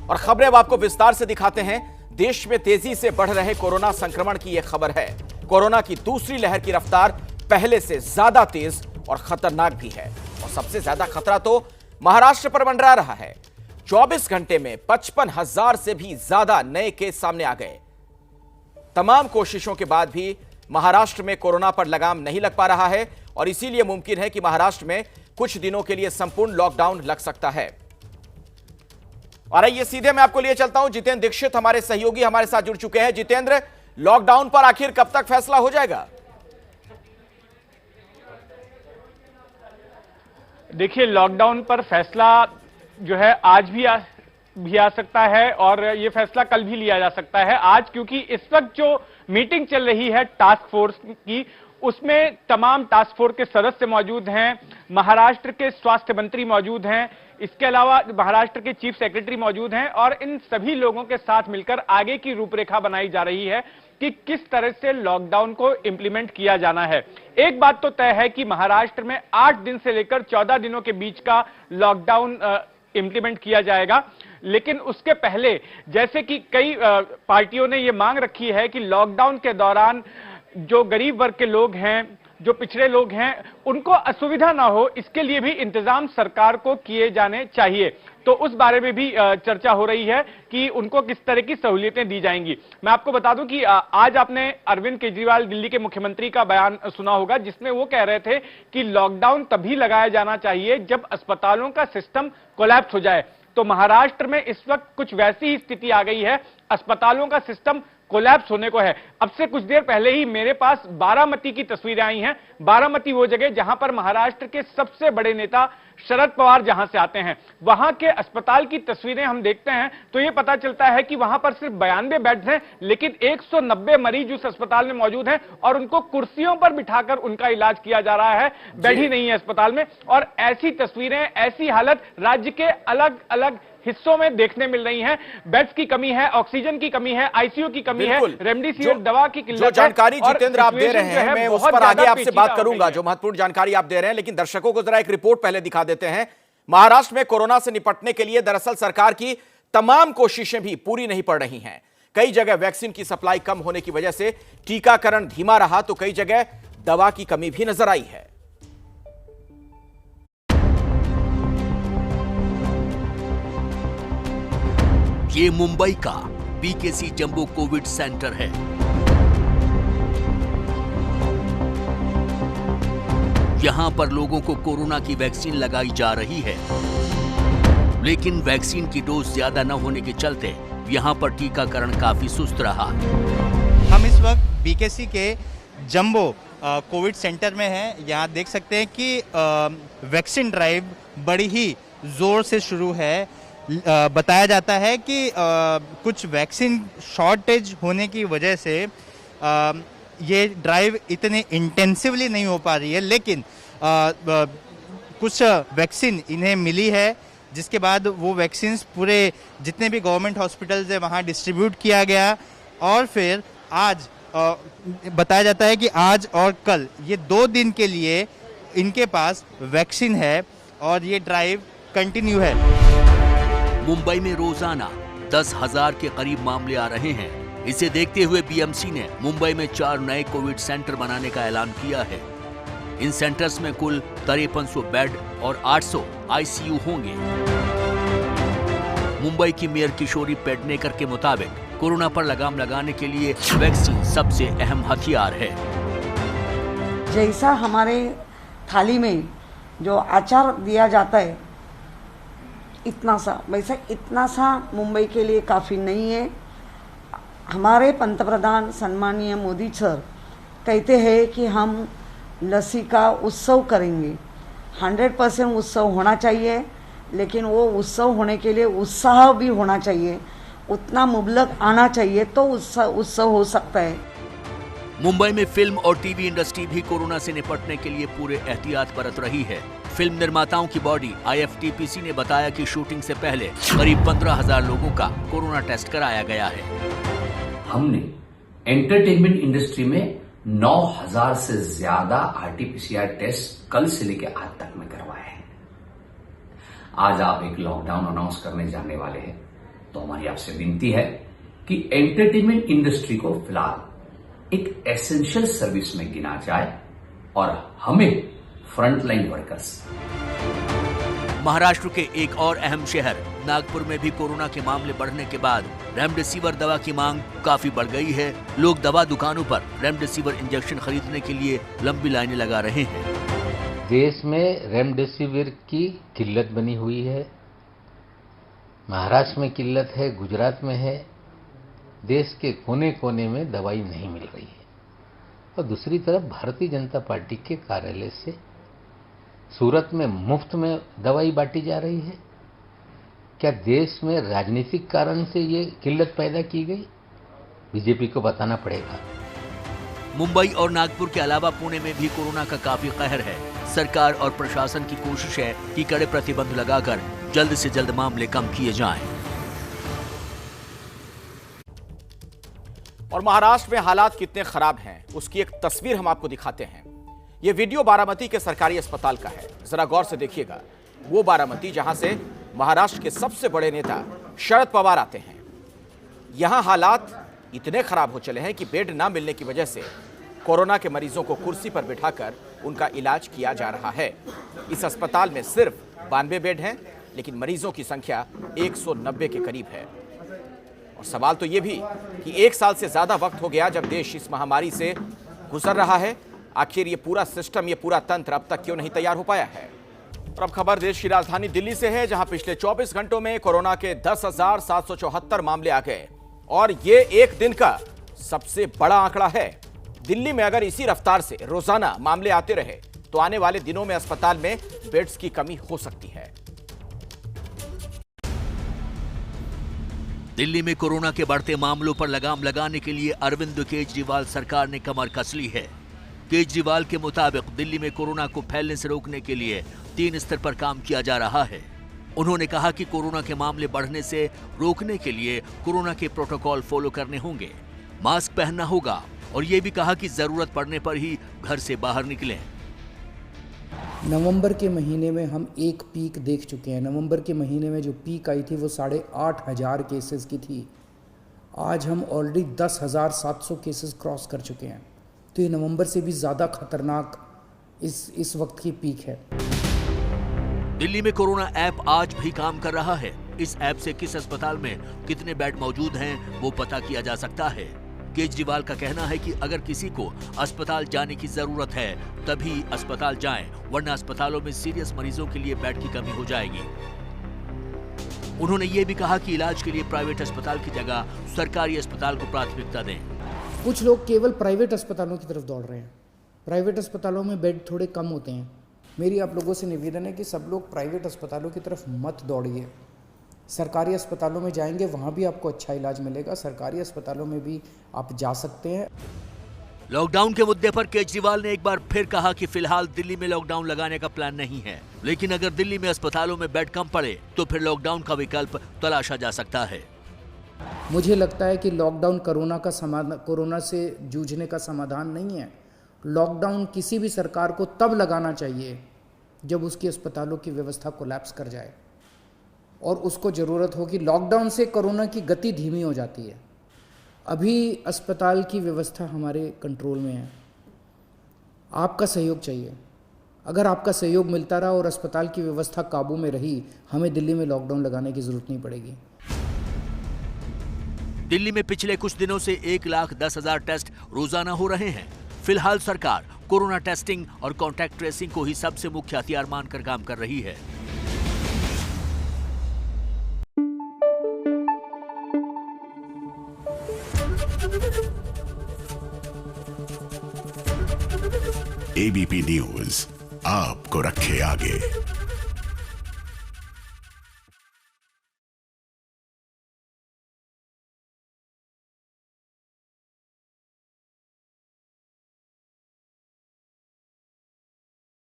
और खबरें अब आपको विस्तार से दिखाते हैं। देश में तेजी से बढ़ रहे कोरोना संक्रमण की यह खबर है। कोरोना की दूसरी लहर की रफ्तार पहले से ज्यादा तेज और खतरनाक भी है और सबसे ज्यादा खतरा तो महाराष्ट्र पर मंडरा रहा है। 24 घंटे में 55,000 से भी ज्यादा नए केस सामने आ गए। तमाम कोशिशों के बाद भी महाराष्ट्र में कोरोना पर लगाम नहीं लग पा रहा है और इसीलिए मुमकिन है कि महाराष्ट्र में कुछ दिनों के लिए संपूर्ण लॉकडाउन लग सकता है। और आइए सीधे मैं आपको लिए चलता हूं। जितेंद्र दीक्षित हमारे सहयोगी हमारे साथ जुड़ चुके हैं। जितेंद्र, लॉकडाउन पर आखिर कब तक फैसला हो जाएगा? देखिए, लॉकडाउन पर फैसला जो है आज भी आ सकता है और ये फैसला कल भी लिया जा सकता है। आज क्योंकि इस वक्त जो मीटिंग चल रही है टास्क फोर्स की, उसमें तमाम टास्क फोर्स के सदस्य मौजूद हैं, महाराष्ट्र के स्वास्थ्य मंत्री मौजूद हैं, इसके अलावा महाराष्ट्र के चीफ सेक्रेटरी मौजूद हैं और इन सभी लोगों के साथ मिलकर आगे की रूपरेखा बनाई जा रही है कि किस तरह से लॉकडाउन को इंप्लीमेंट किया जाना है। एक बात तो तय है कि महाराष्ट्र में 8 दिन से लेकर 14 दिनों के बीच का लॉकडाउन इंप्लीमेंट किया जाएगा, लेकिन उसके पहले जैसे कि कई पार्टियों ने यह मांग रखी है कि लॉकडाउन के दौरान जो गरीब वर्ग के लोग हैं, जो पिछड़े लोग हैं, उनको असुविधा ना हो, इसके लिए भी इंतजाम सरकार को किए जाने चाहिए। तो उस बारे में भी चर्चा हो रही है कि उनको किस तरह की सहूलियतें दी जाएंगी। मैं आपको बता दूं कि आज आपने अरविंद केजरीवाल दिल्ली के मुख्यमंत्री का बयान सुना होगा, जिसमें वो कह रहे थे कि लॉकडाउन तभी लगाया जाना चाहिए जब अस्पतालों का सिस्टम कोलैप्स हो जाए। तो महाराष्ट्र में इस वक्त कुछ वैसी ही स्थिति आ गई है, अस्पतालों का सिस्टम कोलैप्स होने को है। अब से कुछ देर पहले ही मेरे पास बारामती की तस्वीरें आई हैं। बारामती वो जगह जहां पर महाराष्ट्र के सबसे बड़े नेता शरद पवार जहां से आते हैं, वहां के अस्पताल की तस्वीरें हम देखते हैं तो यह पता चलता है कि वहां पर सिर्फ 92 बेड्स हैं, लेकिन 190 मरीज उस अस्पताल में मौजूद हैं और उनको कुर्सियों पर बिठाकर उनका इलाज किया जा रहा है, बेड ही नहीं है अस्पताल में। और ऐसी तस्वीरें, ऐसी हालत राज्य के अलग अलग हिस्सों में देखने मिल रही हैं। बेड्स की कमी है, ऑक्सीजन की कमी है, आईसीयू की कमी है, रेमडेसिविर दवा की किल्लत है। जो जानकारी जितेंद्र आप दे रहे हैं, मैं उस पर आगे आपसे बात करूंगा, जो महत्वपूर्ण जानकारी आप दे रहे हैं, लेकिन दर्शकों को जरा एक रिपोर्ट पहले दिखा देते हैं। महाराष्ट्र में कोरोना से निपटने के लिए दरअसल सरकार की तमाम कोशिशें भी पूरी नहीं पड़ रही हैं। कई जगह वैक्सीन की सप्लाई कम होने की वजह से टीकाकरण धीमा रहा, तो कई जगह दवा की कमी भी नजर आई है। ये मुंबई का बीकेसी जंबो कोविड सेंटर है। यहां पर लोगों को कोरोना की वैक्सीन लगाई जा रही है, लेकिन वैक्सीन की डोज ज्यादा न होने के चलते यहां पर टीकाकरण काफी सुस्त रहा। हम इस वक्त बीकेसी के जंबो कोविड सेंटर में हैं। यहाँ देख सकते हैं कि वैक्सीन ड्राइव बड़ी ही जोर से शुरू है। बताया जाता है कि कुछ वैक्सीन शॉर्टेज होने की वजह से ये ड्राइव इतने इंटेंसिवली नहीं हो पा रही है, लेकिन कुछ वैक्सीन इन्हें मिली है, जिसके बाद वो वैक्सीन्स पूरे जितने भी गवर्नमेंट हॉस्पिटल्स है वहाँ डिस्ट्रीब्यूट किया गया। और फिर आज बताया जाता है कि आज और कल ये 2 दिन के लिए इनके पास वैक्सीन है और ये ड्राइव कंटिन्यू है। मुंबई में रोजाना 10,000 के करीब मामले आ रहे हैं। इसे देखते हुए बीएमसी ने मुंबई में 4 नए कोविड सेंटर बनाने का ऐलान किया है। इन सेंटर्स में कुल 5300 बेड और 800 आईसीयू होंगे। मुंबई की मेयर किशोरी पेडनेकर के मुताबिक कोरोना पर लगाम लगाने के लिए वैक्सीन सबसे अहम हथियार है। जैसा हमारे थाली में जो अचार दिया जाता है, इतना सा, वैसे इतना सा मुंबई के लिए काफ़ी नहीं है। हमारे पंतप्रधान सम्मानीय मोदी सर कहते हैं कि हम लस्सी का उत्सव करेंगे। 100% उत्सव होना चाहिए, लेकिन वो उत्सव होने के लिए उत्साह भी होना चाहिए, उतना मुबलक आना चाहिए, तो उत्सव हो सकता है। मुंबई में फिल्म और टीवी इंडस्ट्री भी कोरोना से निपटने के लिए पूरे एहतियात बरत रही है। फिल्म निर्माताओं की बॉडी IFTPC ने बताया कि शूटिंग से पहले करीब 15,000 लोगों का कोरोना टेस्ट कराया गया है। हमने एंटरटेनमेंट इंडस्ट्री में 9,000 से ज्यादा RT-PCR टेस्ट कल से लेकर आज तक में करवाए हैं। आज आप एक लॉकडाउन अनाउंस करने जाने वाले हैं, तो हमारी आपसे विनती है कि एंटरटेनमेंट इंडस्ट्री को फिलहाल एक एसेंशियल सर्विस में गिना जाए और हमें फ्रंटलाइन वर्कर्स। महाराष्ट्र के एक और अहम शहर नागपुर में भी कोरोना के मामले बढ़ने के बाद रेमडेसिविर दवा की मांग काफी बढ़ गई है। लोग दवा दुकानों पर रेमडेसिविर इंजेक्शन खरीदने के लिए लंबी लाइनें लगा रहे हैं। देश में रेमडेसिविर की किल्लत बनी हुई है। महाराष्ट्र में किल्लत है, गुजरात में है। देश के कोने कोने में दवाई नहीं मिल रही है। और दूसरी तरफ भारतीय जनता पार्टी के कार्यालय से सूरत में मुफ्त में दवाई बांटी जा रही है। क्या देश में राजनीतिक कारण से ये किल्लत पैदा की गई? बीजेपी को बताना पड़ेगा। मुंबई और नागपुर के अलावा पुणे में भी कोरोना का काफी कहर है। सरकार और प्रशासन की कोशिश है कि कड़े प्रतिबंध लगाकर जल्द से जल्द मामले कम किए जाएं। और महाराष्ट्र में हालात कितने खराब हैं उसकी एक तस्वीर हम आपको दिखाते हैं। यह वीडियो बारामती के सरकारी अस्पताल का है। जरा गौर से देखिएगा। वो बारामती जहां से महाराष्ट्र के सबसे बड़े नेता शरद पवार आते हैं। यहां हालात इतने खराब हो चले हैं कि बेड ना मिलने की वजह से कोरोना के मरीजों को कुर्सी पर बिठाकर उनका इलाज किया जा रहा है। इस अस्पताल में सिर्फ 92 बेड हैं, लेकिन मरीजों की संख्या 190 के करीब है। और सवाल तो यह भी कि 1 साल से ज्यादा वक्त हो गया जब देश इस महामारी से गुजर रहा है। आखिर ये पूरा सिस्टम, ये पूरा तंत्र अब तक क्यों नहीं तैयार हो पाया है? और अब खबर देश की राजधानी दिल्ली से है, जहां पिछले 24 घंटों में कोरोना के 10,774 मामले आ गए और ये एक दिन का सबसे बड़ा आंकड़ा है। दिल्ली में अगर इसी रफ्तार से रोजाना मामले आते रहे तो आने वाले दिनों में अस्पताल में बेड्स की कमी हो सकती है। दिल्ली में कोरोना के बढ़ते मामलों पर लगाम लगाने के लिए अरविंद केजरीवाल सरकार ने कमर कस ली है। केजरीवाल के मुताबिक दिल्ली में कोरोना को फैलने से रोकने के लिए 3 स्तर पर काम किया जा रहा है। उन्होंने कहा कि कोरोना के मामले बढ़ने से रोकने के लिए कोरोना के प्रोटोकॉल फॉलो करने होंगे, मास्क पहनना होगा और ये भी कहा कि जरूरत पड़ने पर ही घर से बाहर निकलें। नवंबर के महीने में हम एक पीक देख चुके हैं। नवंबर के महीने में जो पीक आई थी वो 8,500 केसेस की थी। आज हम ऑलरेडी 10,700 केसेस क्रॉस कर चुके हैं। तो ये नवंबर से भी ज़्यादा खतरनाक इस वक्त की पीक है। दिल्ली में कोरोना ऐप आज भी काम कर रहा है। इस ऐप से किस अस्पताल में कितने बेड मौजूद हैं वो पता किया जा सकता है। केजरीवाल का कहना है कि अगर किसी को अस्पताल जाने की जरूरत है तभी अस्पताल जाएं, वरना अस्पतालों में सीरियस मरीजों के लिए बेड की कमी हो जाएगी। उन्होंने ये भी कहा कि इलाज के लिए प्राइवेट अस्पताल की जगह सरकारी अस्पताल को प्राथमिकता दें। कुछ लोग केवल प्राइवेट अस्पतालों की तरफ दौड़ रहे हैं। प्राइवेट अस्पतालों में बेड थोड़े कम होते हैं। मेरी आप लोगों से निवेदन है कि सब लोग प्राइवेट अस्पतालों की तरफ मत दौड़िए। सरकारी अस्पतालों में जाएंगे, वहाँ भी आपको अच्छा इलाज मिलेगा। सरकारी अस्पतालों में भी आप जा सकते हैं। लॉकडाउन के मुद्दे पर केजरीवाल ने एक बार फिर कहा कि फिलहाल दिल्ली में लॉकडाउन लगाने का प्लान नहीं है, लेकिन अगर दिल्ली में अस्पतालों में बेड कम पड़े तो फिर लॉकडाउन का विकल्प तलाशा जा सकता है। मुझे लगता है कि लॉकडाउन कोरोना से जूझने का समाधान नहीं है। लॉकडाउन किसी भी सरकार को तब लगाना चाहिए जब उसकी अस्पतालों की व्यवस्था कोलैप्स कर जाए और उसको ज़रूरत हो कि लॉकडाउन से कोरोना की गति धीमी हो जाती है। अभी अस्पताल की व्यवस्था हमारे कंट्रोल में है। आपका सहयोग चाहिए। अगर आपका सहयोग मिलता रहा और अस्पताल की व्यवस्था काबू में रही, हमें दिल्ली में लॉकडाउन लगाने की जरूरत नहीं पड़ेगी। दिल्ली में पिछले कुछ दिनों से 1,10,000 टेस्ट रोजाना हो रहे हैं। फिलहाल सरकार कोरोना टेस्टिंग और कॉन्टैक्ट ट्रेसिंग को ही सबसे मुख्य हथियार मानकर काम कर रही है। एबीपी न्यूज आपको रखे आगे।